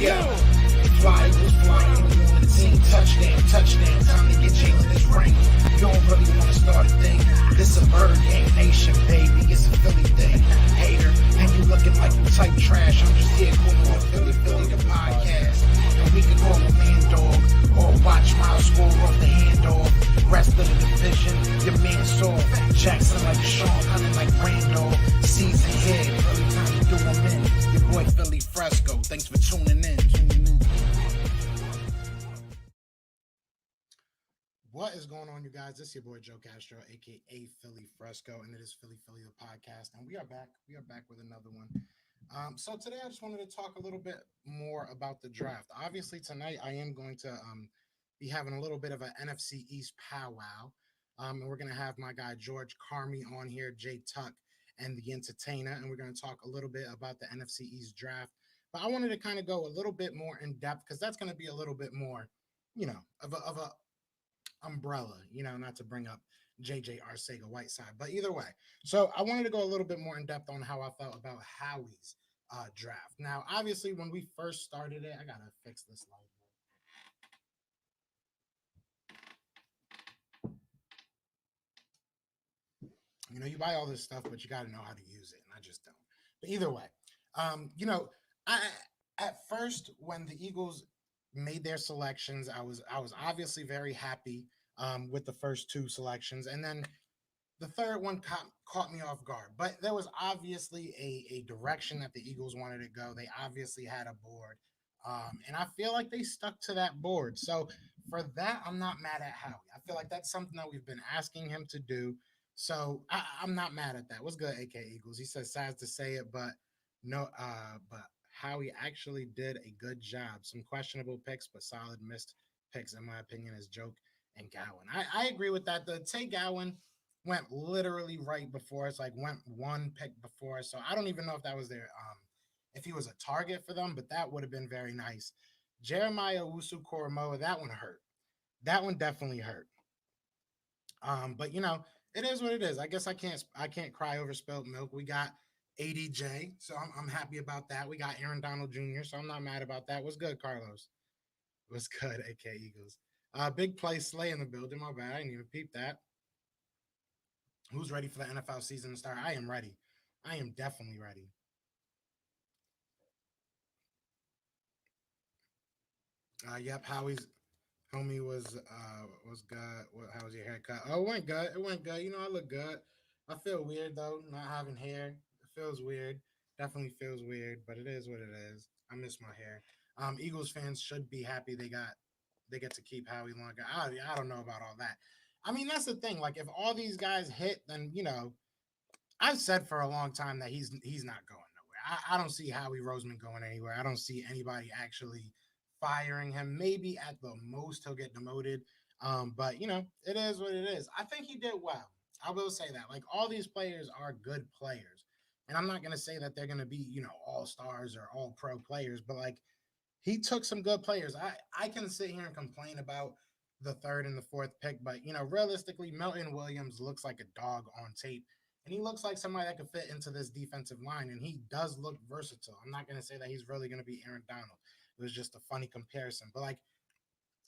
Yeah. Fly Eagles flying on the team. Touchdown, touchdown. Time to get Jalen this ring. You don't really want to start a thing. This a bird gang nation, baby. It's a Philly thing. Hater, and you looking like you type trash. I'm just here calling on Philly the podcast. And we can call a man dog or watch Miles score off the handoff. Rest of the division, your man saw Jackson like Sean, hunting like Randall. Season here, early time to do them in. Your boy Philly Fresco. Thanks for tuning in. What is going on, you guys? This is your boy Joe Castro, aka Philly Fresco, and it is Philly the podcast. And we are back. We are back with another one. So today I just wanted to talk a little bit more about the draft. Obviously, tonight I am going to be having a little bit of an NFC East powwow. And we're gonna have my guy George Carmi on here, Jay Tuck, and the entertainer, and we're gonna talk a little bit about the NFC East draft. But I wanted to kind of go a little bit more in depth because that's gonna be a little bit more, of a umbrella, not to bring up JJ Arcega Whiteside, but either way. So I wanted to go a little bit more in depth on how I felt about Howie's draft. Now, obviously, when we first started it, I gotta fix this light. You buy all this stuff, but you got to know how to use it, and I just don't. But either way, I at first when the Eagles made their selections, I was obviously very happy with the first two selections, and then the third one caught me off guard. But there was obviously a direction that the Eagles wanted to go. They obviously had a board, and I feel like they stuck to that board. So for that, I'm not mad at Howie. I feel like that's something that we've been asking him to do. So I'm not mad at that. What's good, AK Eagles? He says sad to say it, but no, but Howie actually did a good job. Some questionable picks, but solid missed picks, in my opinion, is Joke and Gowan. I agree with that. The Tay Gowan went literally right before us, like went one pick before us. So I don't even know if that was their if he was a target for them, but that would have been very nice. Jeremiah Wusu Koromoa, that one hurt. That one definitely hurt. But it is what it is. I guess I can't cry over spilled milk. We got ADJ, so I'm happy about that. We got Aaron Donald Jr., so I'm not mad about that. What's good, Carlos? What's good, AK Eagles? Big play Slay in the building. My bad. I didn't even peep that. Who's ready for the NFL season to start? I am ready. I am definitely ready. Yep, Howie's homie was good. How was your haircut? Oh, it went good. It went good. I look good. I feel weird though, not having hair. It feels weird. Definitely feels weird, but it is what it is. I miss my hair. Eagles fans should be happy they get to keep Howie longer. I don't know about all that. I mean, that's the thing. Like, if all these guys hit, then I've said for a long time that he's not going nowhere. I don't see Howie Roseman going anywhere. I don't see anybody actually firing him. Maybe at the most he'll get demoted. But it is what it is. I think he did well. I will say that. Like, all these players are good players. And I'm not gonna say that they're gonna be, all stars or all pro players, but like he took some good players. I can sit here and complain about the third and the fourth pick, but realistically, Melton Williams looks like a dog on tape. And he looks like somebody that could fit into this defensive line, and he does look versatile. I'm not going to say that he's really going to be Aaron Donald. It was just a funny comparison, but like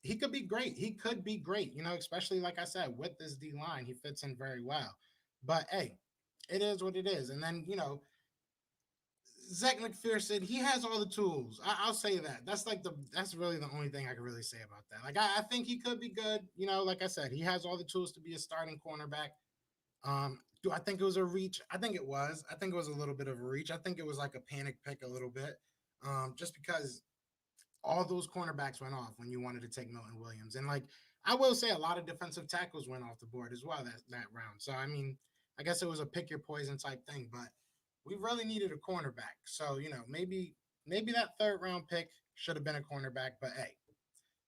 he could be great. He could be great, especially like I said, with this D line, he fits in very well. But hey, it is what it is. And then, Zach McPherson, he has all the tools. I'll say that. That's really the only thing I can really say about that. Like I think he could be good. Like I said, he has all the tools to be a starting cornerback. Do I think it was a reach? I think it was. I think it was a little bit of a reach. I think it was like a panic pick a little bit. Just because all those cornerbacks went off when you wanted to take Milton Williams. And like I will say a lot of defensive tackles went off the board as well that round. So I mean, I guess it was a pick your poison type thing, but we really needed a cornerback. So, maybe that third round pick should have been a cornerback, but hey,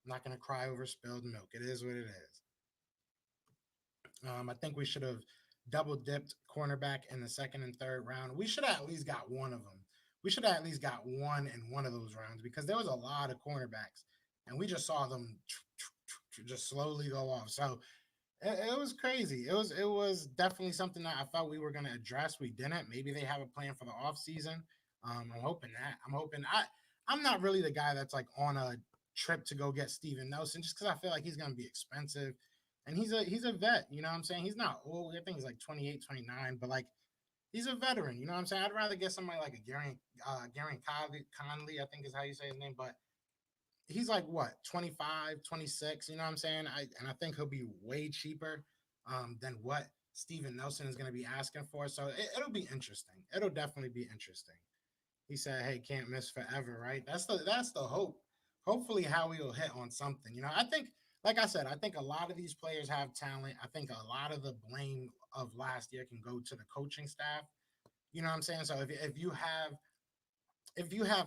I'm not gonna cry over spilled milk. It is what it is. I think we should have double dipped cornerback in the second and third round. We should have at least got one of them. We should have at least got one in one of those rounds because there was a lot of cornerbacks and we just saw them just slowly go off. So it was crazy. It was definitely something that I thought we were going to address. We didn't. Maybe they have a plan for the off season. I'm hoping that. I'm not really the guy that's like on a trip to go get Steven Nelson just because I feel like he's gonna be expensive. And he's a vet, you know what I'm saying? He's not old. I think he's like 28, 29, but like he's a veteran, you know what I'm saying? I'd rather get somebody like a Gary Conley, I think is how you say his name, but he's like what 25, 26, you know what I'm saying? I think he'll be way cheaper than what Steven Nelson is going to be asking for. So it'll be interesting. It'll definitely be interesting. He said, "Hey, can't miss forever," right? That's the hope. Hopefully, Howie will hit on something. You know, I think, like I said, I think a lot of these players have talent. I think a lot of the blame of last year can go to the coaching staff. You know what I'm saying? So if you have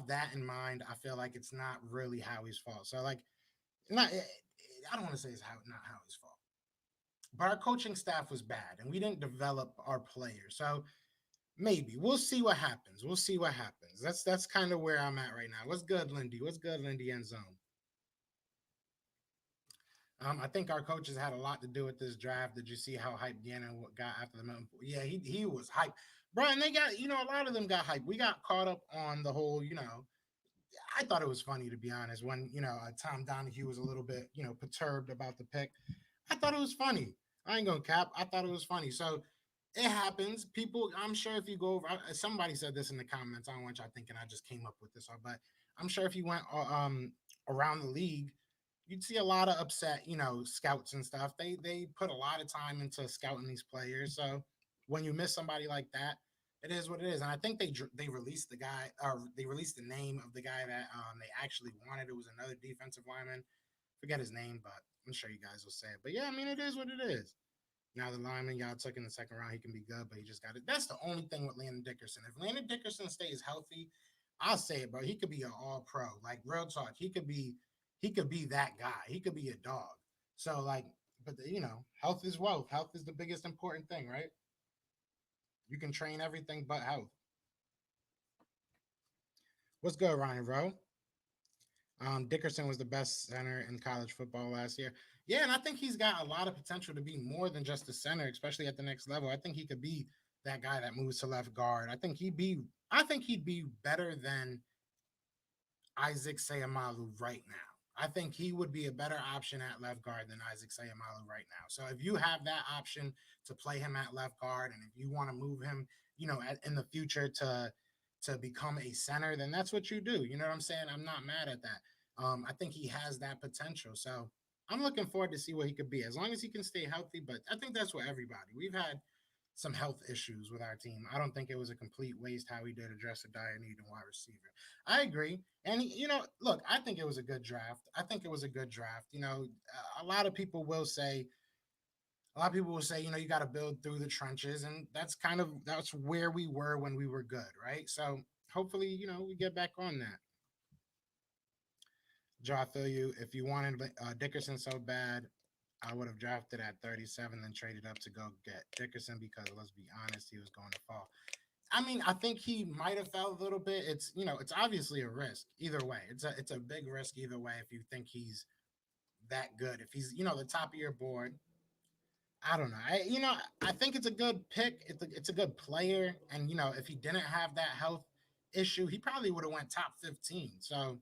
that in mind, I feel like it's not really Howie's fault. So like, not I don't want to say it's not Howie's fault, but our coaching staff was bad and we didn't develop our players. So maybe we'll see what happens. We'll see what happens. That's kind of where I'm at right now. What's good, Lindy? What's good, Lindy End Zone? I think our coaches had a lot to do with this draft. Did you see how hyped Gannon got after the mountain? Yeah, he was hyped, bro. And they got a lot of them got hyped. We got caught up on the whole. I thought it was funny to be honest when Tom Donahue was a little bit perturbed about the pick. I thought it was funny. I ain't gonna cap. I thought it was funny. So it happens. People, I'm sure if you go over, somebody said this in the comments. I don't want y'all thinking I just came up with this, but I'm sure if you went around the league, you'd see a lot of upset, scouts and stuff. They put a lot of time into scouting these players. So when you miss somebody like that, it is what it is. And I think they released the guy, or they released the name of the guy that they actually wanted. It was another defensive lineman. Forget his name, but I'm sure you guys will say it. But yeah, I mean, it is what it is. Now the lineman y'all took in the second round, he can be good, but he just got it. That's the only thing with Landon Dickerson. If Landon Dickerson stays healthy, I'll say it, bro. He could be an all pro. Like real talk. He could be that guy. He could be a dog. So like, but health is wealth. Health is the biggest important thing, right? You can train everything but health. What's good, Ryan Rowe? Dickerson was the best center in college football last year. Yeah, and I think he's got a lot of potential to be more than just a center, especially at the next level. I think he could be that guy that moves to left guard. I think he'd be better than Isaac Sayamalu right now. I think he would be a better option at left guard than Isaac Sayamalu right now. So if you have that option to play him at left guard, and if you want to move him, in the future to become a center, then that's what you do. You know what I'm saying? I'm not mad at that. I think he has that potential. So I'm looking forward to see what he could be as long as he can stay healthy. But I think that's what everybody. We've had some health issues with our team. I don't think it was a complete waste how we did address a dire need in wide receiver. I agree. And, look, I think it was a good draft. I think it was a good draft. A lot of people will say, you got to build through the trenches. And that's where we were when we were good, right? So hopefully, we get back on that. Joe, I feel you. If you wanted Dickerson so bad, I would have drafted at 37 and traded up to go get Dickerson because let's be honest, he was going to fall. I mean, I think he might have fell a little bit. It's obviously a risk either way. It's a big risk either way if you think he's that good. If he's the top of your board, I don't know. I think it's a good pick. It's a good player, and if he didn't have that health issue, he probably would have went top 15. So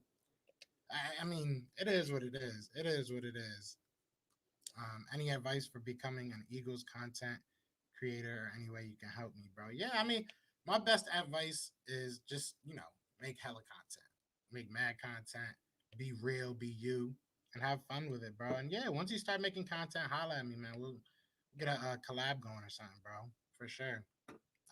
I mean, it is what it is. It is what it is. Any advice for becoming an Eagles content creator or any way you can help me, bro? Yeah, I mean, my best advice is just, make hella content, make mad content, be real, be you, and have fun with it, bro. And yeah, once you start making content, holla at me, man. We'll get a collab going or something, bro, for sure.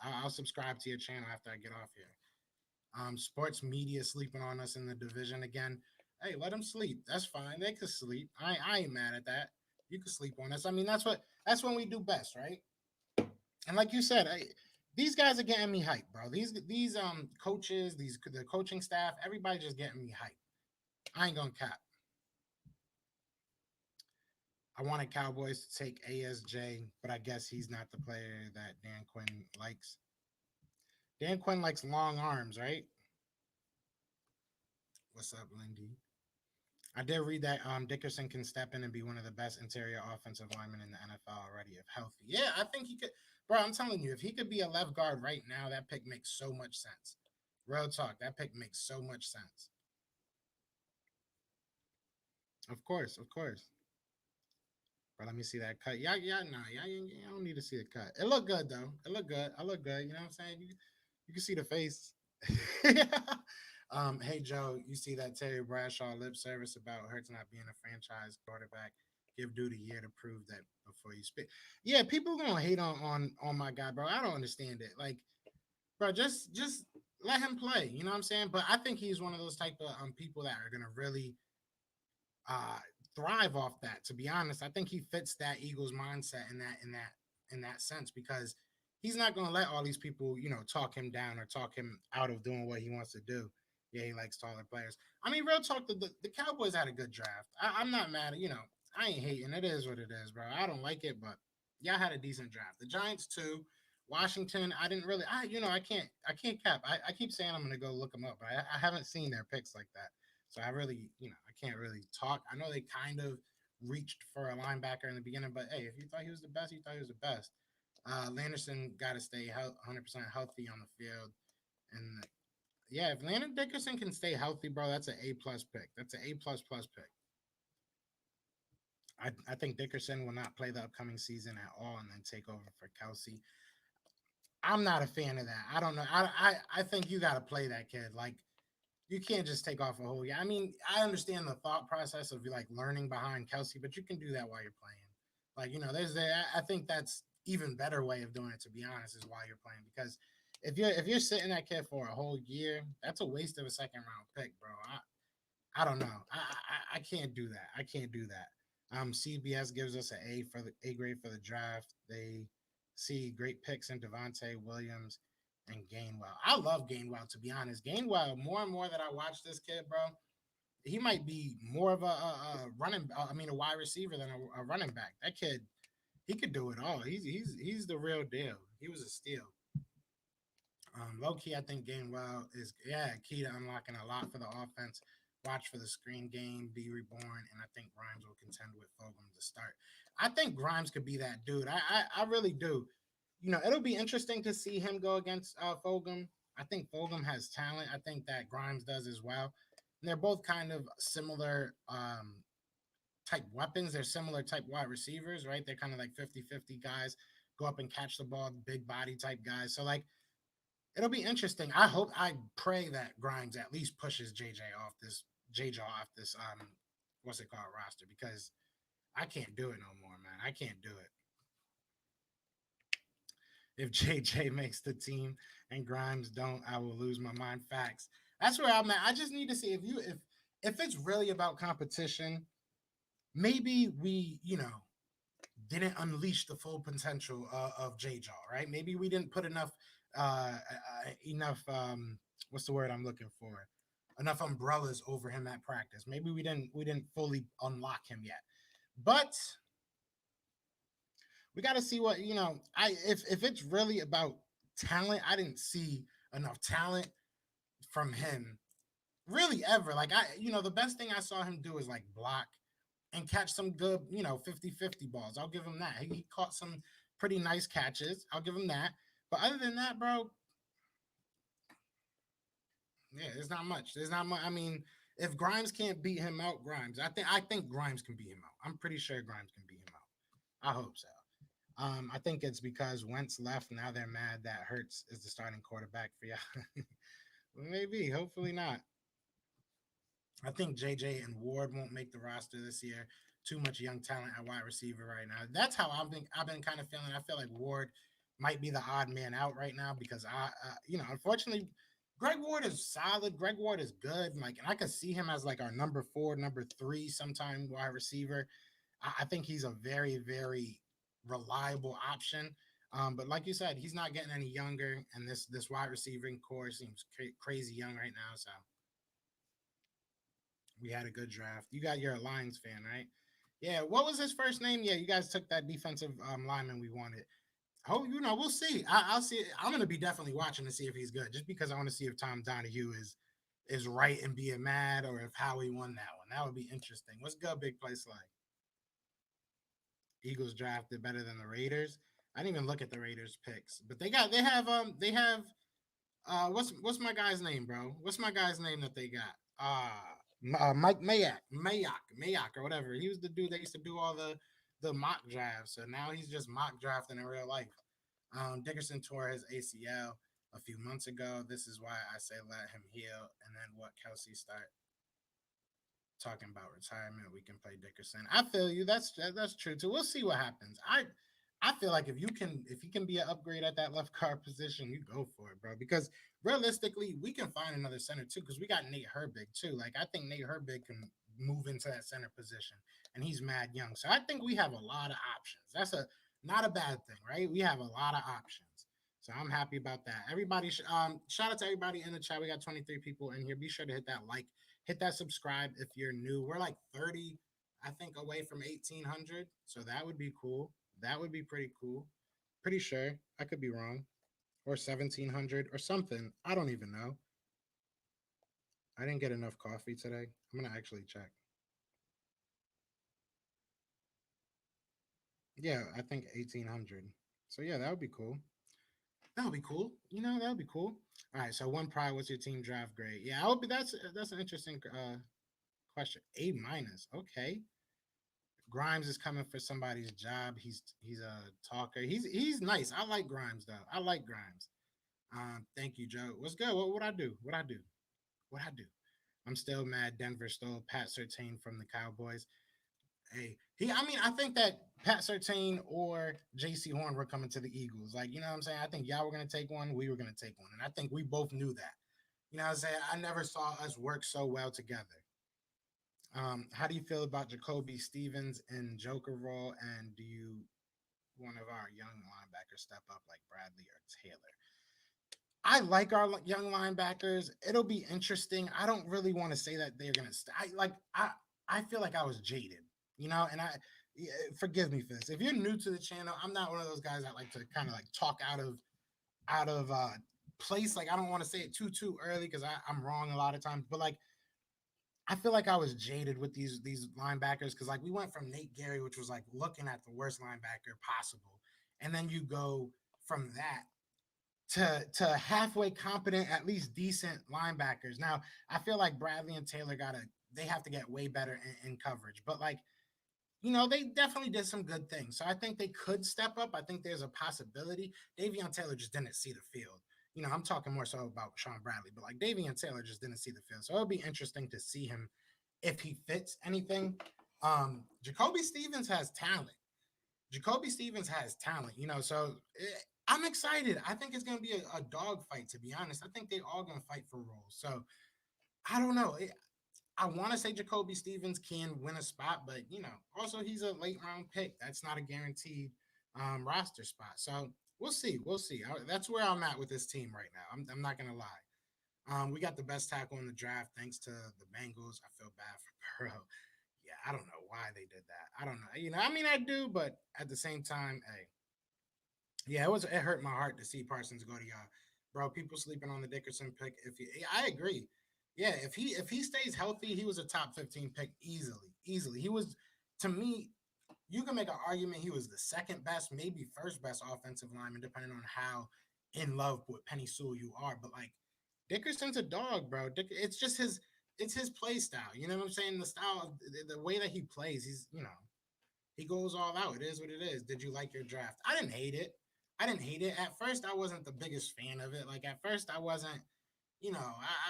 I'll subscribe to your channel after I get off here. Sports media sleeping on us in the division again. Hey, let them sleep. That's fine. They could sleep. I ain't mad at that. You could sleep on us. I mean, that's when we do best, right? And like you said, these guys are getting me hyped, bro. These coaches, the coaching staff, everybody just getting me hyped. I ain't gonna cap. I wanted Cowboys to take ASJ, but I guess he's not the player that Dan Quinn likes. Dan Quinn likes long arms, right? What's up, Lindy? I did read that Dickerson can step in and be one of the best interior offensive linemen in the NFL already if healthy. Yeah, I think he could. Bro, I'm telling you, if he could be a left guard right now, that pick makes so much sense. Real talk, that pick makes so much sense. Of course, of course. But let me see that cut. Yeah, no, yeah, I don't need to see the cut. It looked good though. It looked good. I look good. You know what I'm saying? You can see the face. Hey Joe, you see that Terry Bradshaw lip service about Hurts not being a franchise quarterback? Give dude a year to prove that before you speak. Yeah, people gonna hate on my guy, bro. I don't understand it. Like, bro, just let him play. You know what I'm saying? But I think he's one of those type of people that are gonna really uh thrive off that. To be honest, I think he fits that Eagles mindset in that sense because he's not going to let all these people talk him down or talk him out of doing what he wants to do. Yeah, he likes taller players. I mean, real talk, the Cowboys had a good draft. I'm not mad at I ain't hating. It is what it is, bro. I don't like it, but y'all had a decent draft. The Giants too. Washington, I didn't really. I can't cap. I keep saying I'm gonna go look them up, but I haven't seen their picks like that. So I really, I can't really talk. I know they kind of reached for a linebacker in the beginning, but hey, if you thought he was the best, you thought he was the best. Landerson got to stay 100% healthy on the field, and yeah, if Landon Dickerson can stay healthy, bro, that's an A+ pick. That's an A++ pick. I think Dickerson will not play the upcoming season at all, and then take over for Kelsey. I'm not a fan of that. I don't know. I think you got to play that kid. Like you can't just take off a whole year. I mean, I understand the thought process of like learning behind Kelsey, but you can do that while you're playing. Like, there's that. I think that's even better way of doing it, to be honest, is while you're playing. Because if you're sitting that kid for a whole year, that's a waste of a second round pick, bro. I don't know. I can't do that. I can't do that. CBS gives us an A grade for the draft. They see great picks in Devontae Williams and Gainwell. I love Gainwell, to be honest. Gainwell, more and more that I watch this kid, bro, he might be more of a running. I mean, a wide receiver than a running back. That kid, he could do it all. He's the real deal. He was a steal. Low key, I think Gainwell is key to unlocking a lot for the offense. Watch for the screen game, be reborn, and I think Grimes will contend with Fulgham to start. I think Grimes could be that dude. I really do. It'll be interesting to see him go against Fulgham. I think Fulgham has talent. I think that Grimes does as well. And they're both kind of similar type weapons. They're similar type wide receivers, right? They're kind of like 50-50 guys, go up and catch the ball, big body type guys. So, like, it'll be interesting. I pray that Grimes at least pushes JJ off this what's it called roster because I can't do it no more, man. I can't do it. If JJ makes the team and Grimes don't, I will lose my mind. Facts. That's where I'm at. I just need to see if it's really about competition. Maybe we didn't unleash the full potential of J Jaw, right? Maybe we didn't put enough what's the word I'm looking for? Enough umbrellas over him at practice. Maybe we didn't fully unlock him yet. But we got to see what if it's really about talent. I didn't see enough talent from him really ever. Like the best thing I saw him do is like block and catch some good 50-50 balls. I'll give him that. He caught some pretty nice catches. I'll give him that. But other than that, bro, yeah, there's not much. There's not much. I mean, if Grimes can't beat him out, Grimes. I think Grimes can beat him out. I'm pretty sure Grimes can beat him out. I hope so. I think it's because Wentz left. Now they're mad that Hurts is the starting quarterback for you. Maybe, hopefully not. I think JJ and Ward won't make the roster this year. Too much young talent at wide receiver right now. That's how I've been kind of feeling. I feel like Ward might be the odd man out right now because unfortunately, Greg Ward is solid. Greg Ward is good. Like, and I could see him as like our number 4, number 3, sometime wide receiver. I think he's a very, very reliable option. But like you said, he's not getting any younger, and this wide receiving core seems crazy young right now. So we had a good draft. You got your Lions fan, right? Yeah. What was his first name? Yeah, you guys took that defensive lineman we wanted. Oh, we'll see. I'll see. I'm gonna be definitely watching to see if he's good, just because I want to see if Tom Donahue is right and being mad, or if Howie won that one. That would be interesting. What's good, big place like? Eagles drafted better than the Raiders. I didn't even look at the Raiders picks, but they have what's my guy's name, bro? What's my guy's name that they got? Mike Mayock, or whatever. He was the dude that used to do all the mock drafts. So now he's just mock drafting in real life. Dickerson tore his ACL a few months ago. This is why I say let him heal. And then what Kelsey start talking about retirement, we can play Dickerson. I feel you. That's true too. We'll see what happens. I feel like if you can be an upgrade at that left guard position, you go for it, bro. Because realistically, we can find another center too. Because we got Nate Herbig too. Like I think Nate Herbig can move into that center position, and he's mad young. So I think we have a lot of options. That's a not a bad thing, right? We have a lot of options. So I'm happy about that. Everybody, shout out to everybody in the chat. We got 23 people in here. Be sure to hit that like, hit that subscribe if you're new. We're like 30, I think, away from 1,800. So that would be cool. That would be pretty cool. Pretty sure. I could be wrong. Or 1,700 or something. I don't even know. I didn't get enough coffee today. I'm going to actually check. Yeah, I think 1,800. So yeah, that would be cool. That would be cool. That would be cool. All right. So one pride, what's your team draft grade? Yeah, I would be. That's an interesting question. A minus. Okay. Grimes is coming for somebody's job. He's a talker. He's nice. I like Grimes though. I like Grimes. Thank you, Joe. What's good? What would I do? What I do? What I do? I'm still mad. Denver stole Pat Surtain from the Cowboys. Hey, I mean, I think that Pat Surtain or J.C. Horn were coming to the Eagles. Like, you know what I'm saying? I think y'all were gonna take one. We were gonna take one, and I think we both knew that. You know what I'm saying? I never saw us work so well together. How do you feel about Jacoby Stevens in Joker role? And do you one of our young linebackers step up like Bradley or Taylor? I like our young linebackers. It'll be interesting. I don't really want to say that they're gonna. I feel like I was jaded, and forgive me for this. If you're new to the channel, I'm not one of those guys that like to kind of like talk out of place. Like I don't want to say it too early because I'm wrong a lot of times. But like I feel like I was jaded with these linebackers because like we went from Nate Gary, which was like looking at the worst linebacker possible, and then you go from that to halfway competent, at least decent linebackers. Now I feel like Bradley and Taylor they have to get way better in coverage, but like they definitely did some good things. So I think they could step up. I think there's a possibility. Davion Taylor just didn't see the field. I'm talking more so about Sean Bradley, but like Davion Taylor just didn't see the field. So it'll be interesting to see him if he fits anything. Jacoby Stevens has talent. Jacoby Stevens has talent, I'm excited. I think it's going to be a dog fight, to be honest. I think they're all going to fight for roles. So I don't know. I want to say Jacoby Stevens can win a spot, but also he's a late round pick. That's not a guaranteed roster spot. So we'll see. We'll see. That's where I'm at with this team right now. I'm not gonna lie. We got the best tackle in the draft thanks to the Bengals. I feel bad for Burrow. Yeah, I don't know why they did that. I don't know. I mean, I do, but at the same time, hey, yeah, it hurt my heart to see Parsons go to y'all, bro. People sleeping on the Dickerson pick. I agree. Yeah, if he stays healthy, he was a top 15 pick easily. Easily, he was to me. You can make an argument he was the second best, maybe first best offensive lineman, depending on how in love with Penny Sewell you are. But like Dickerson's a dog, bro. It's just his play style. You know what I'm saying? The style of the way that he plays. He goes all out. It is what it is. Did you like your draft? I didn't hate it. I didn't hate it. At first, I wasn't the biggest fan of it. Like at first, I wasn't,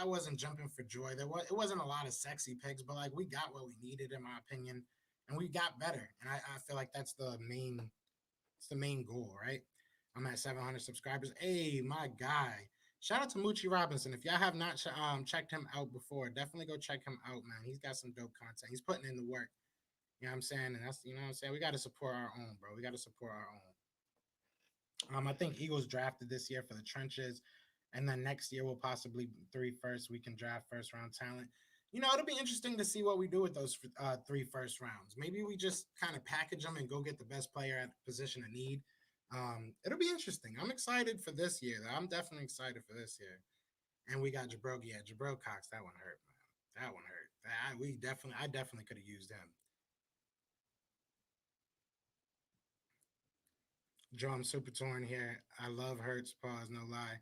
I wasn't jumping for joy. It wasn't a lot of sexy picks, but like we got what we needed, in my opinion, and we got better. And I feel like it's the main goal, right? I'm at 700 subscribers. Hey, my guy. Shout out to Moochie Robinson. If y'all have not checked him out before, definitely go check him out, man. He's got some dope content. He's putting in the work. You know what I'm saying? And that's, what I'm saying? We got to support our own, bro. We got to support our own. I think Eagles drafted this year for the trenches. And then next year we'll possibly three first. We can draft first round talent. It'll be interesting to see what we do with those three first rounds. Maybe we just kind of package them and go get the best player at the position of need. It'll be interesting. I'm excited for this year. I'm definitely excited for this year. And we got Jabril. Yeah, Jabril Cox. That one hurt, man. That one hurt. I definitely could have used him. Joe, I'm super torn here. I love Hurts. Pause. No lie.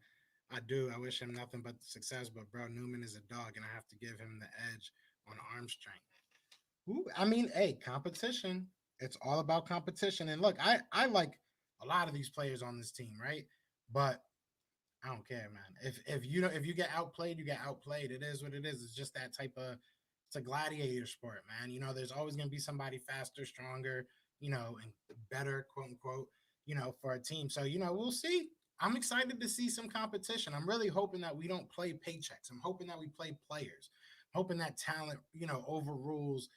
I do. I wish him nothing but success. But bro, Newman is a dog, and I have to give him the edge on arm strength. Ooh, I mean, hey, competition. It's all about competition. And look, I like a lot of these players on this team, right? But I don't care, man. If you know if you get outplayed, you get outplayed. It is what it is. It's just that type of it's a gladiator sport, man. There's always gonna be somebody faster, stronger, and better, quote unquote, for a team. So, we'll see. I'm excited to see some competition. I'm really hoping that we don't play paychecks. I'm hoping that we play players. I'm hoping that talent, overrules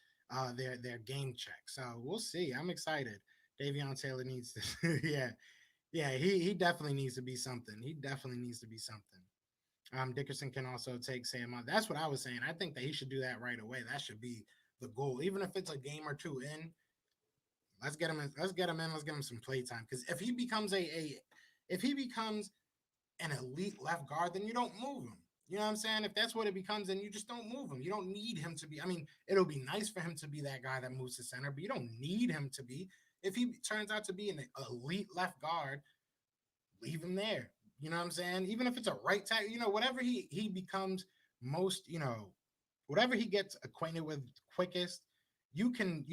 their game check. So we'll see. I'm excited. Davion Taylor needs to yeah, yeah, he definitely needs to be something. He definitely needs to be something. Dickerson can also take Sam on. That's what I was saying. I think that he should do that right away. That should be the goal. Even if it's a game or two in, let's get him in. Let's get him in. Let's get him some play time. Because if he becomes if he becomes an elite left guard, then you don't move him. You know what I'm saying? If that's what it becomes, then you just don't move him. You don't need him to be. I mean, it'll be nice for him to be that guy that moves to center, but you don't need him to be. If he turns out to be an elite left guard, leave him there. You know what I'm saying? Even if it's a right tackle, whatever he becomes most, whatever he gets acquainted with quickest, you can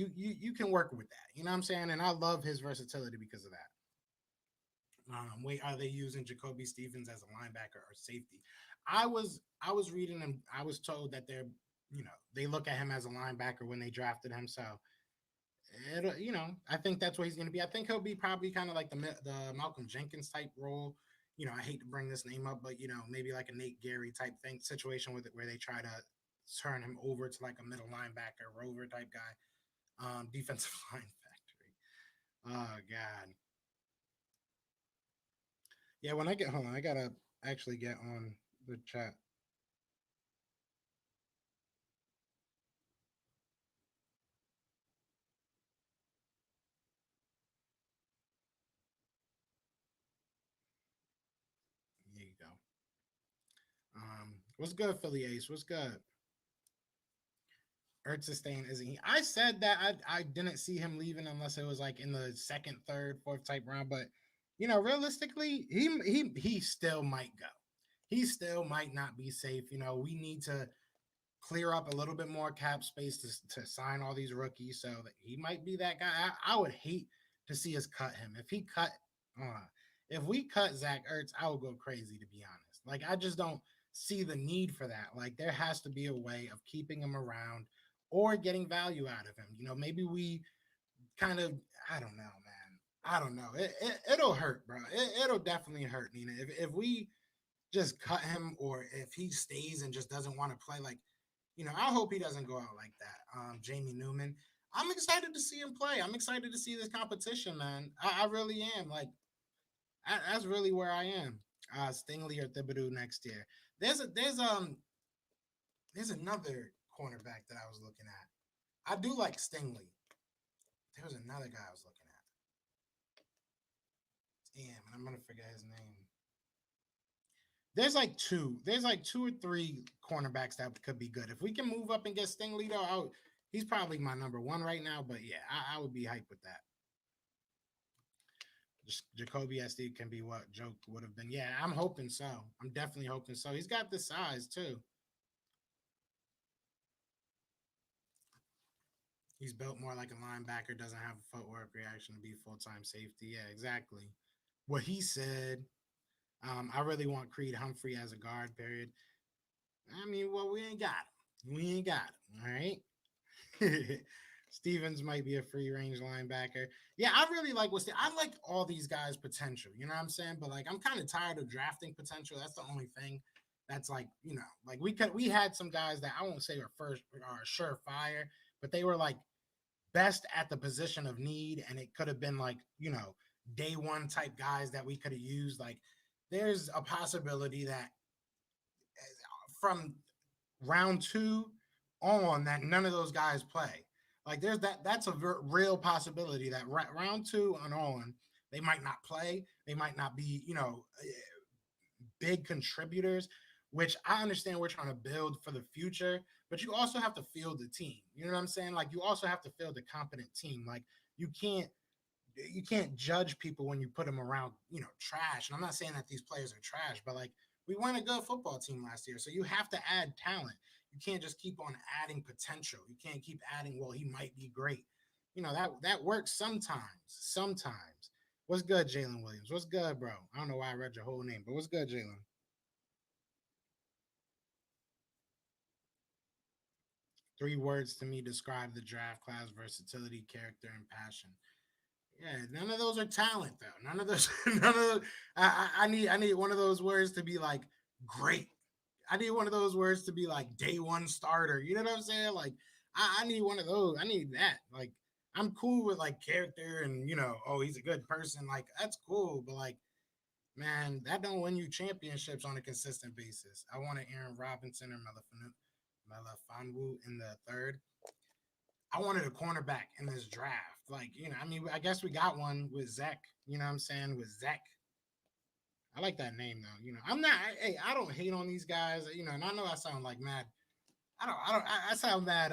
work with that. You know what I'm saying? And I love his versatility because of that. Wait, are they using Jacoby Stevens as a linebacker or safety? I was reading and I was told that they look at him as a linebacker when they drafted him. So I think that's what he's going to be. I think he'll be probably kind of like the Malcolm Jenkins type role. I hate to bring this name up, but maybe like a Nate Gary type thing situation with it where they try to turn him over to like a middle linebacker, rover type guy, defensive line factory. Oh God, yeah. When I get hold on, I gotta actually get on the chat. There you go. What's good, Philly Ace? What's good? Ertz is staying, isn't he? I said that I didn't see him leaving unless it was like in the second, third, fourth type round. But realistically, he still might go. He still might not be safe. We need to clear up a little bit more cap space to sign all these rookies. So that he might be that guy. I would hate to see us cut him. Uh, if we cut Zach Ertz, I would go crazy to be honest. Like I just don't see the need for that. Like there has to be a way of keeping him around or getting value out of him. Maybe we kind of I don't know, man. I don't know. It'll hurt, bro. It'll definitely hurt, Nina. If we just cut him or if he stays and just doesn't want to play, like I hope he doesn't go out like that. Jamie Newman. I'm excited to see him play. I'm excited to see this competition, man. I really am. Like that's really where I am. Stingley or Thibodeau next year. There's another cornerback that I was looking at. I do like Stingley. There was another guy I was looking at. Damn, and I'm gonna forget his name. There's like two or three cornerbacks that could be good. If we can move up and get Stingley though, he's probably my number one right now. But yeah, I would be hyped with that. Jacoby SD can be what Joke would have been. Yeah, I'm hoping so. I'm definitely hoping so. He's got the size too. He's built more like a linebacker, doesn't have a footwork reaction to be full time safety. Yeah, exactly. What he said. I really want Creed Humphrey as a guard, period. I mean, well, we ain't got him. We ain't got him. All right. Stevens might be a free range linebacker. Yeah, I really like I like all these guys' potential. You know what I'm saying? But like, I'm kind of tired of drafting potential. That's the only thing that's like, like we had some guys that I won't say are first are surefire, but they were like best at the position of need, and it could have been like day one type guys that we could have used. Like, there's a possibility that from round two on that none of those guys play. Like there's that's a real possibility that round two and on they might not play. They might not be big contributors. Which I understand we're trying to build for the future, but you also have to field the team. You know what I'm saying? Like you also have to field a competent team. Like you can't judge people when you put them around, trash. And I'm not saying that these players are trash, but like we won a good football team last year. So you have to add talent. You can't just keep on adding potential. You can't keep adding, well, he might be great. That works sometimes. Sometimes. What's good, Jalen Williams? What's good, bro? I don't know why I read your whole name, but what's good, Jalen? 3 words to me describe the draft class: versatility, character, and passion. Yeah, none of those are talent though. None of those. None of those. I need one of those words to be like great. I need one of those words to be like day one starter. You know what I'm saying? Like I need one of those. I need that. Like I'm cool with like character and oh, he's a good person. Like that's cool, but like man, that don't win you championships on a consistent basis. I wanted Aaron Robinson or Melifonwu in the third. I wanted a cornerback in this draft. Like, I mean, I guess we got one with Zach. You know what I'm saying? With Zach. I like that name though. I'm not. Hey, I don't hate on these guys. And I know I sound like mad. I sound mad.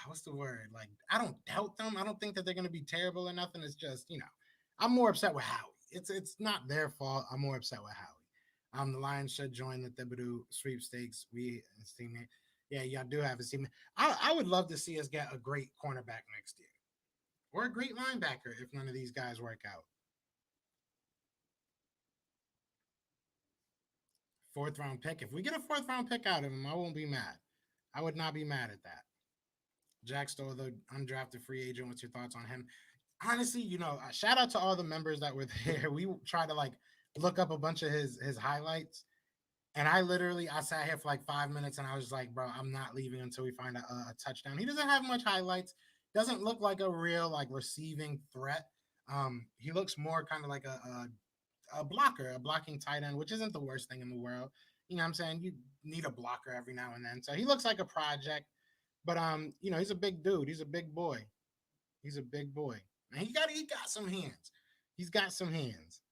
What's the word? Like, I don't doubt them. I don't think that they're gonna be terrible or nothing. It's just, I'm more upset with Howie. It's not their fault. I'm more upset with Howie. The Lions should join the Thibodeau sweepstakes. We his teammate. Yeah, y'all do have a team. I would love to see us get a great cornerback next year, or a great linebacker if none of these guys work out. Fourth round pick. If we get a fourth round pick out of him, I won't be mad. I would not be mad at that. Jack Stoll, the undrafted free agent. What's your thoughts on him? Honestly, shout out to all the members that were there. We tried to like look up a bunch of his highlights, and I sat here for like 5 minutes, and I was like, bro, I'm not leaving until we find a touchdown. He doesn't have much highlights. Doesn't look like a real like receiving threat. He looks more kind of like a blocker, a blocking tight end, which isn't the worst thing in the world. You know what I'm saying? You need a blocker every now and then. So he looks like a project, but he's a big dude. He's a big boy. He's a big boy. And he got some hands. He's got some hands.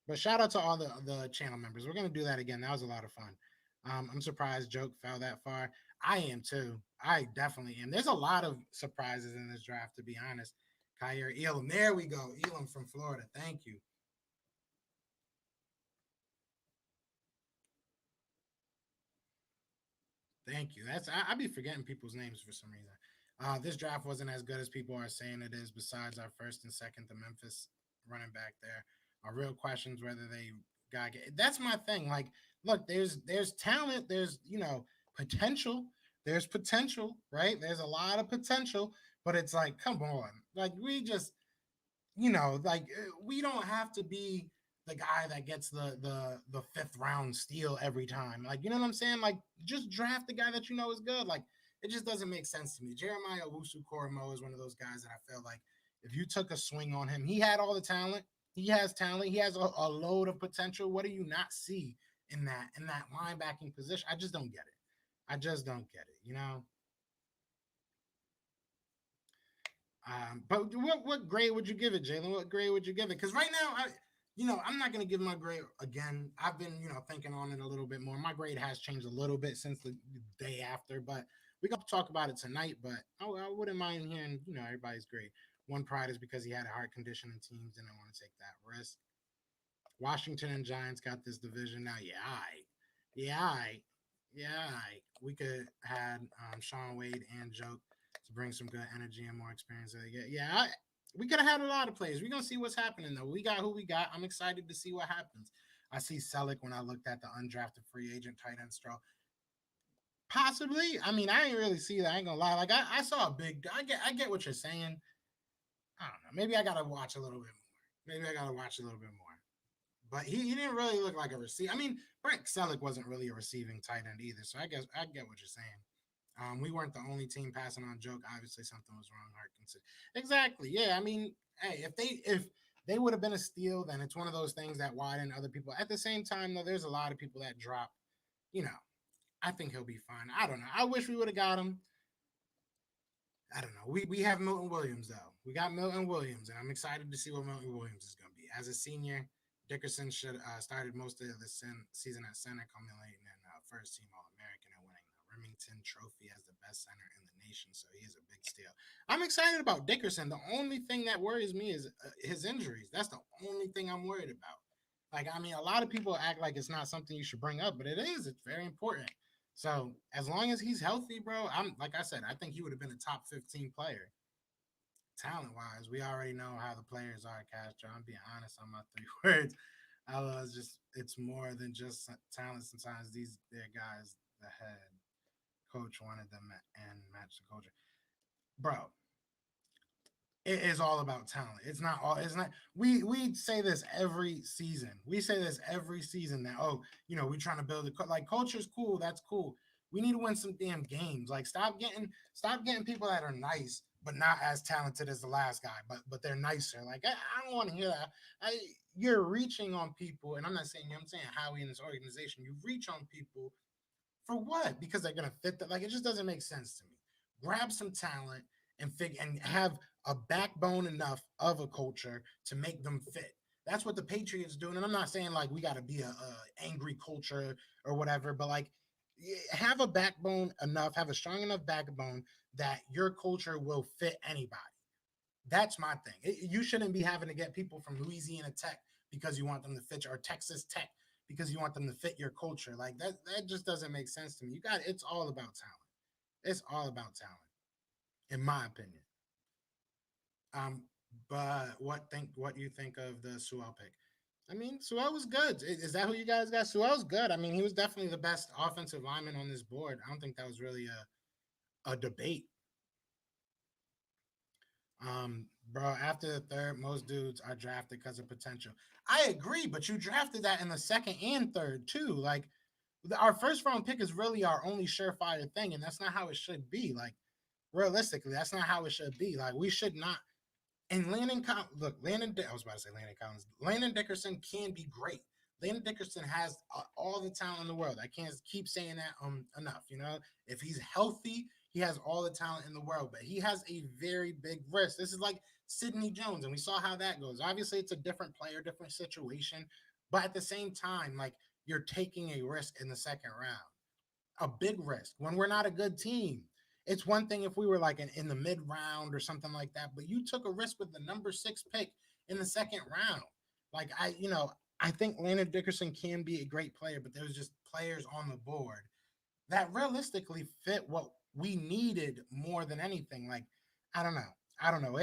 But shout out to all the channel members. We're gonna do that again. That was a lot of fun. I'm surprised Joke fell that far. I am too. I definitely am. There's a lot of surprises in this draft, to be honest. Kyer Elam. There we go. Elam from Florida. Thank you. Thank you. I be forgetting people's names for some reason. This draft wasn't as good as people are saying it is. Besides our first and second, the Memphis running back there are real questions whether they got. That's my thing. Like, look, there's talent. There's potential. There's potential, right? There's a lot of potential, but it's like, come on, like we just we don't have to be the guy that gets the fifth round steal every time. Like, you know what I'm saying? Like, just draft the guy that you know is good. Like, it just doesn't make sense to me. Jeremiah Owusu Koromo is one of those guys that I feel like if you took a swing on him, he had all the talent. He has talent. He has a load of potential. What do you not see in that linebacking position? I just don't get it. I just don't get it. But what grade would you give it, Jalen? What grade would you give it? Because right now, I'm not gonna give my grade again. I've been, thinking on it a little bit more. My grade has changed a little bit since the day after, but we can talk about it tonight. But I wouldn't mind hearing, everybody's grade. One pride is because he had a heart condition and teams didn't want to take that risk. Washington and Giants got this division now. Yeah, yeah, yeah. We could had Sean Wade and Joke to bring some good energy and more experience. We could have had a lot of players. We're gonna see what's happening though. We got who we got. I'm excited to see what happens. I see Selleck when I looked at the undrafted free agent tight end straw. Possibly. I mean, I ain't really see that. I ain't gonna lie. Like I saw a big. I get what you're saying. I don't know. Maybe I gotta watch a little bit more. Maybe I gotta watch a little bit more. But he didn't really look like a receiver. I mean, Frank Selleck wasn't really a receiving tight end either. So I guess I get what you're saying. We weren't the only team passing on Joke. Obviously, something was wrong. Exactly. Yeah. I mean, hey, if they would have been a steal, then it's one of those things that widen other people. At the same time, though, there's a lot of people that drop. You know, I think he'll be fine. I don't know. I wish we would have got him. I don't know. We have Milton Williams though. We got Milton Williams, and I'm excited to see what Milton Williams is going to be. As a senior, Dickerson should started most of the season at center, culminating in first team All American and winning the Remington Trophy as the best center in the nation. So he is a big steal. I'm excited about Dickerson. The only thing that worries me is his injuries. That's the only thing I'm worried about. Like, I mean, a lot of people act like it's not something you should bring up, but it is. It's very important. So as long as he's healthy, bro, I'm like I said, I think he would have been a top 15 player. Talent wise, we already know how the players are, Castro. I'm being honest on my three words. I was just it's more than just talent. Sometimes these they're guys the head coach wanted them and match the culture. Bro, it is all about talent. It's not all. It's not. We say this every season. We say this every season that we're trying to build like culture's cool. That's cool. We need to win some damn games. Like stop getting people that are nice but not as talented as the last guy, but they're nicer. Like I don't want to hear that. You're reaching on people, and I'm not saying I'm saying Howie in this organization. You reach on people for what? Because they're gonna fit that. Like it just doesn't make sense to me. Grab some talent and have a backbone enough of a culture to make them fit. That's what the Patriots doing. And I'm not saying like we got to be a angry culture or whatever, but like have a backbone enough, have a strong enough backbone that your culture will fit anybody. That's my thing. You shouldn't be having to get people from Louisiana Tech because you want them to fit or Texas Tech because you want them to fit your culture. Like that just doesn't make sense to me. It's all about talent. It's all about talent, in my opinion. Um, but what you think of the Sewell pick? I mean, Sewell was good. Is that who you guys got? Sewell's good. I mean, he was definitely the best offensive lineman on this board. I don't think that was really a debate. Bro, after the third, most dudes are drafted because of potential. I agree, but you drafted that in the second and third too. Like our first round pick is really our only surefire thing, and that's not how it should be. Like realistically, that's not how it should be. Like we should not. And I was about to say Landon Collins. Landon Dickerson can be great. Landon Dickerson has all the talent in the world. I can't keep saying that enough. If he's healthy, he has all the talent in the world, but he has a very big risk. This is like Sidney Jones, and we saw how that goes. Obviously, it's a different player, different situation, but at the same time, like you're taking a risk in the second round, a big risk when we're not a good team. It's one thing if we were like in the mid round or something like that, but you took a risk with the number 6 pick in the second round. Like I think Landon Dickerson can be a great player, but there's just players on the board that realistically fit what we needed more than anything. Like I don't know. I don't know.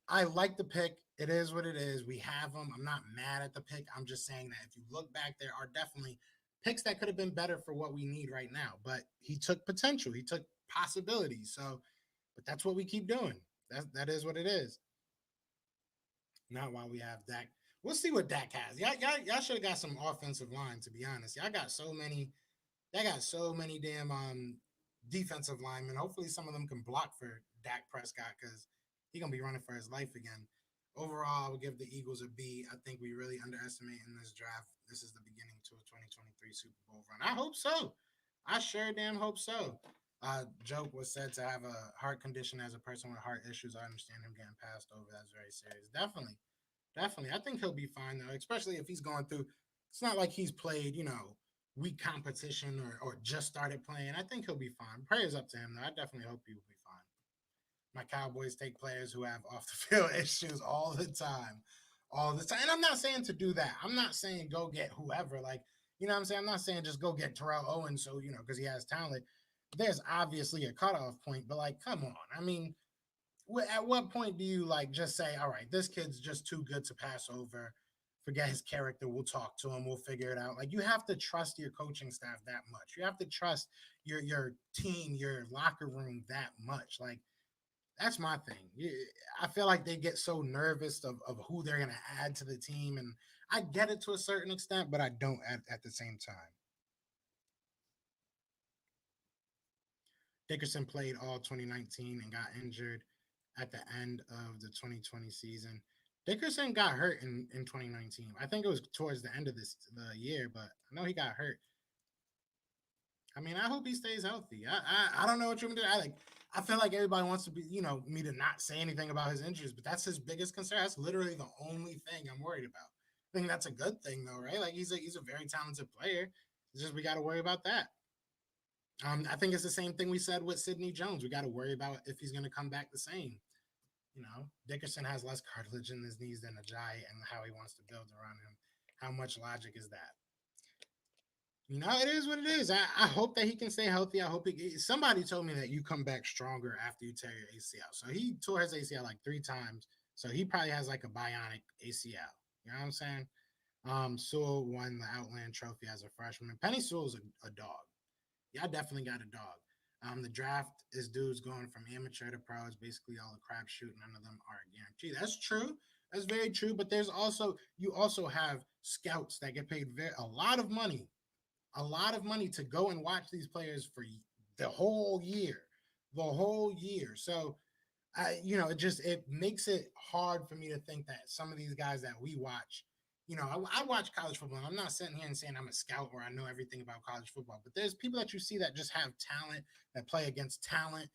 I like the pick. It is what it is. We have them. I'm not mad at the pick. I'm just saying that if you look back, there are definitely picks that could have been better for what we need right now. But he took potential. He took possibilities. So, but that's what we keep doing. That is what it is. Not while we have Dak. We'll see what Dak has. Y'all should have got some offensive line. To be honest, y'all got so many. They got so many damn defensive linemen. Hopefully, some of them can block for Dak Prescott because he's gonna be running for his life again. Overall, I would give the Eagles a B. I think we really underestimate in this draft. This is the beginning to a 2023 Super Bowl run. I hope so. I sure damn hope so. Joke was said to have a heart condition as a person with heart issues. I understand him getting passed over. That's very serious. Definitely, definitely. I think he'll be fine though, especially if he's going through. It's not like he's played, weak competition or just started playing. I think he'll be fine. Prayers up to him though. I definitely hope he will be fine. My Cowboys take players who have off the field issues all the time. All the time. And I'm not saying to do that. I'm not saying go get whoever. Like, you know what I'm saying? I'm not saying just go get Terrell Owens so, because he has talent. There's obviously a cutoff point, but like, come on. I mean, at what point do you like just say, all right, this kid's just too good to pass over? Forget his character. We'll talk to him. We'll figure it out. Like you have to trust your coaching staff that much. You have to trust your team, your locker room that much. Like that's my thing. I feel like they get so nervous of who they're gonna add to the team, and I get it to a certain extent, but I don't at the same time. Dickerson played all 2019 and got injured at the end of the 2020 season. Dickerson got hurt in 2019. I think it was towards the end of the year, but I know he got hurt. I mean, I hope he stays healthy. I don't know what you're gonna do. I feel like everybody wants to be, me to not say anything about his injuries, but that's his biggest concern. That's literally the only thing I'm worried about. I think that's a good thing though, right? Like he's a very talented player. It's just we got to worry about that. I think it's the same thing we said with Sidney Jones. We got to worry about if he's going to come back the same. Dickerson has less cartilage in his knees than Ajayi, and how he wants to build around him. How much logic is that? It is what it is. I hope that he can stay healthy. I hope somebody told me that you come back stronger after you tear your ACL. So he tore his ACL like 3 times. So he probably has like a bionic ACL. You know what I'm saying? Sewell won the Outland Trophy as a freshman. Penny Sewell's a dog. Y'all definitely got a dog. The draft is dudes going from amateur to pro. It's basically all a crapshoot. None of them are guaranteed. That's true. That's very true. But there's also you also have scouts that get paid a lot of money to go and watch these players for the whole year, the whole year. So it makes it hard for me to think that some of these guys that we watch, I watch college football. And I'm not sitting here and saying I'm a scout or I know everything about college football, but there's people that you see that just have talent, that play against talent,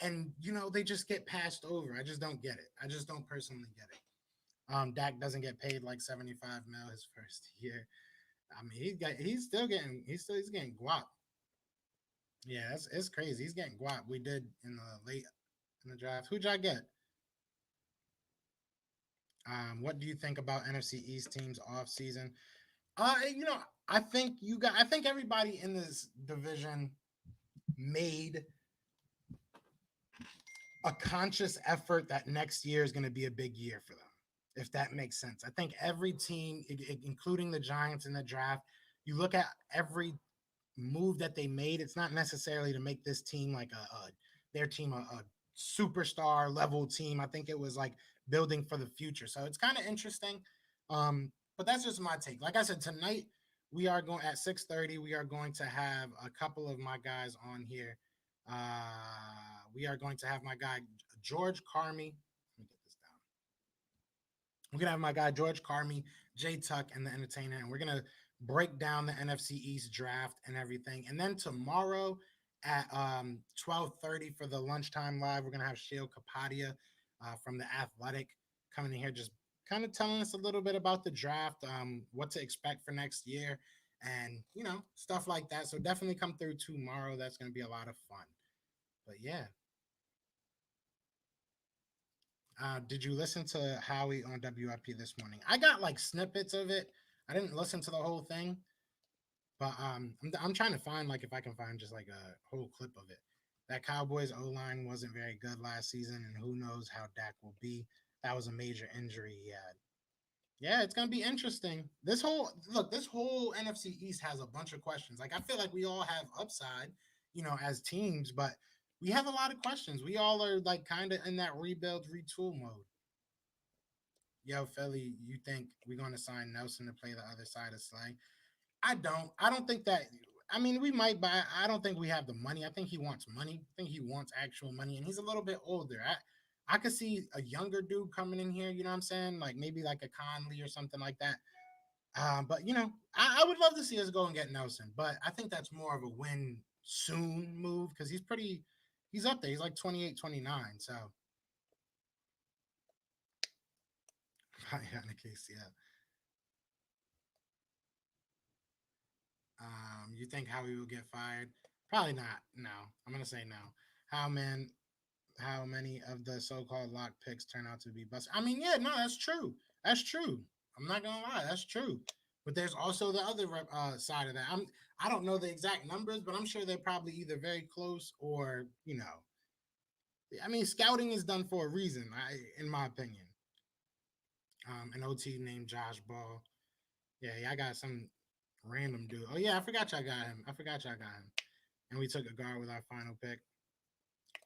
and they just get passed over. I just don't get it. I just don't personally get it. Dak doesn't get paid like 75 mil his first year. I mean, he's getting guap. Yeah, it's crazy. He's getting guap. We did in the late in the draft. Who'd y'all get? What do you think about NFC East teams off season? You know, I think everybody in this division made a conscious effort that next year is going to be a big year for them, if that makes sense. I think every team, including the Giants in the draft, you look at every move that they made. It's not necessarily to make this team like their team a superstar level team. I think it was like building for the future. So it's kind of interesting. But that's just my take. Like I said, tonight we are going at 6:30. We are going to have a couple of my guys on here. We are going to have my guy George Carmi. Let me get this down. We're gonna have my guy George Carmi, Jay Tuck, and the Entertainer, and we're gonna break down the NFC East draft and everything. And then tomorrow at 12:30 for the lunchtime live, we're gonna have Shale Kapadia from the Athletic coming in here, just kind of telling us a little bit about the draft, what to expect for next year, and stuff like that. So definitely come through tomorrow. That's gonna be a lot of fun. But yeah, did you listen to Howie on WIP this morning? I got like snippets of it. I didn't listen to the whole thing, but I'm trying to find like if I can find just like a whole clip of it. That Cowboys O line wasn't very good last season, and who knows how Dak will be. That was a major injury he had. Yeah, it's gonna be interesting. This whole NFC East has a bunch of questions. Like I feel like we all have upside, as teams, but we have a lot of questions. We all are like kind of in that rebuild, retool mode. Yo, Philly, you think we're gonna sign Nelson to play the other side of Slay? I don't. I don't think that. I mean, we might buy. I don't think we have the money. I think he wants money. I think he wants actual money, and he's a little bit older. I could see a younger dude coming in here. You know what I'm saying? Like maybe like a Conley or something like that. But I would love to see us go and get Nelson, but I think that's more of a win soon move because he's up there. He's like 28, 29. So in the case, yeah. You think Howie will get fired? Probably not. No, I'm gonna say no. How man? How many of the so-called lock picks turn out to be bust? I mean, yeah, no, that's true. That's true. I'm not gonna lie, that's true. But there's also the other side of that. I don't know the exact numbers, but I'm sure they're probably either very close or I mean, scouting is done for a reason, in my opinion. An OT named Josh Ball. Yeah, I got some random dude. Oh yeah, I forgot y'all got him. And we took a guard with our final pick.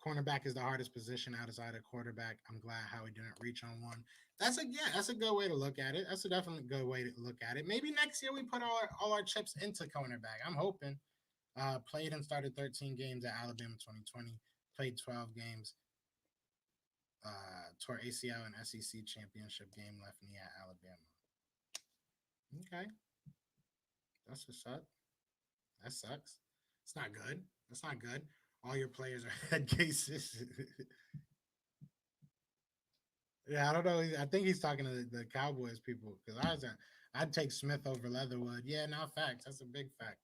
Cornerback is the hardest position outside of quarterback. I'm glad Howie didn't reach on one. That's a good way to look at it. That's a definitely good way to look at it. Maybe next year we put all our chips into cornerback. I'm hoping. Played and started 13 games at Alabama 2020. Played 12 games. Tore ACL and SEC championship game, left knee at Alabama. Okay, that's what's up. That sucks. It's not good. That's not good. All your players are head cases. Yeah, I don't know. I think he's talking to the Cowboys people because I'd take Smith over Leatherwood. Yeah, now facts. That's a big fact.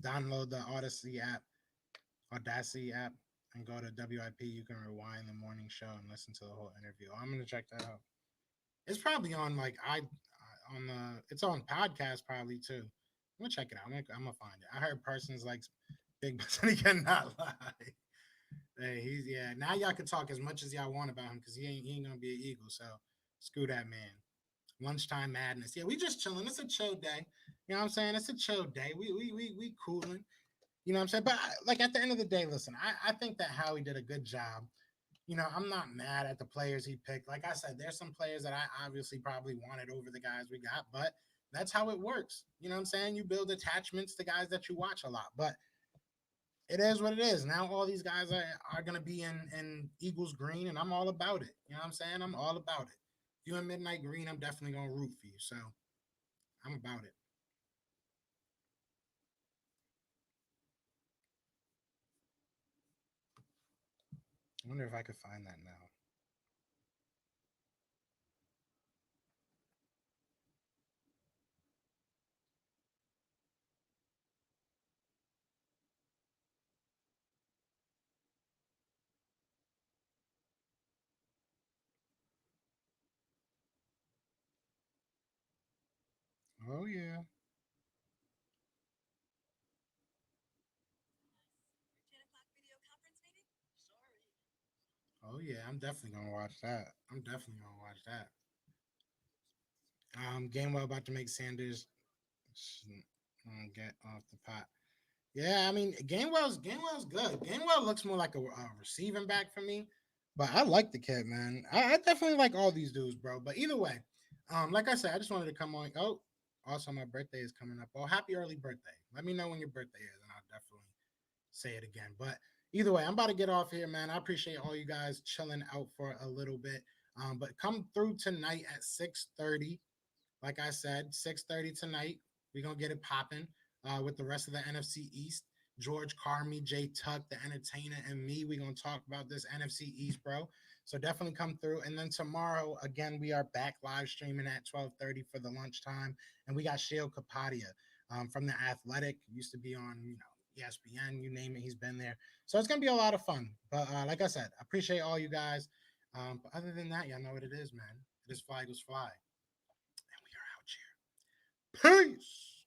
Download the Audacity app, and go to WIP. You can rewind the morning show and listen to the whole interview. I'm gonna check that out. It's probably on like it's on podcast probably too. I'm gonna check it out. I'm gonna find it. I heard persons like Big Bus and he cannot lie. Hey, he's yeah. Now y'all can talk as much as y'all want about him because he ain't gonna be an Eagle. So screw that man. Lunchtime madness. Yeah, we just chilling. It's a chill day. You know what I'm saying? It's a chill day. We cooling. You know what I'm saying? But like at the end of the day, listen, I think that Howie did a good job. You know, I'm not mad at the players he picked. Like I said, there's some players that I obviously probably wanted over the guys we got, but that's how it works. You know what I'm saying? You build attachments to guys that you watch a lot. But it is what it is. Now all these guys are gonna be in Eagles green, and I'm all about it. You know what I'm saying? I'm all about it. If you in midnight green, I'm definitely gonna root for you. So I'm about it. I wonder if I could find that now. Oh yeah. Oh yeah. I'm definitely gonna watch that. I'm definitely gonna watch that. Gainwell about to make Sanders get off the pot. Yeah, I mean Gainwell's good. Gainwell looks more like a receiving back for me, but I like the kid, man. I definitely like all these dudes, bro. But either way, like I said, I just wanted to come on. Oh, also my birthday is coming up. Oh, happy early birthday! Let me know when your birthday is, and I'll definitely say it again. But either way, I'm about to get off here, man. I appreciate all you guys chilling out for a little bit. But come through tonight at 6:30. Like I said, 6:30 tonight. We're gonna get it popping with the rest of the NFC East. George Carmi, Jay Tuck, the entertainer, and me. We're gonna talk about this NFC East, bro. So definitely come through. And then tomorrow, again, we are back live streaming at 12:30 for the lunchtime. And we got Shale Kapadia from the Athletic. Used to be on, ESPN, you name it, he's been there. So it's gonna be a lot of fun. But like I said, I appreciate all you guys. But other than that, y'all know what it is, man. It is Fly Eagles Fly. And we are out here. Peace.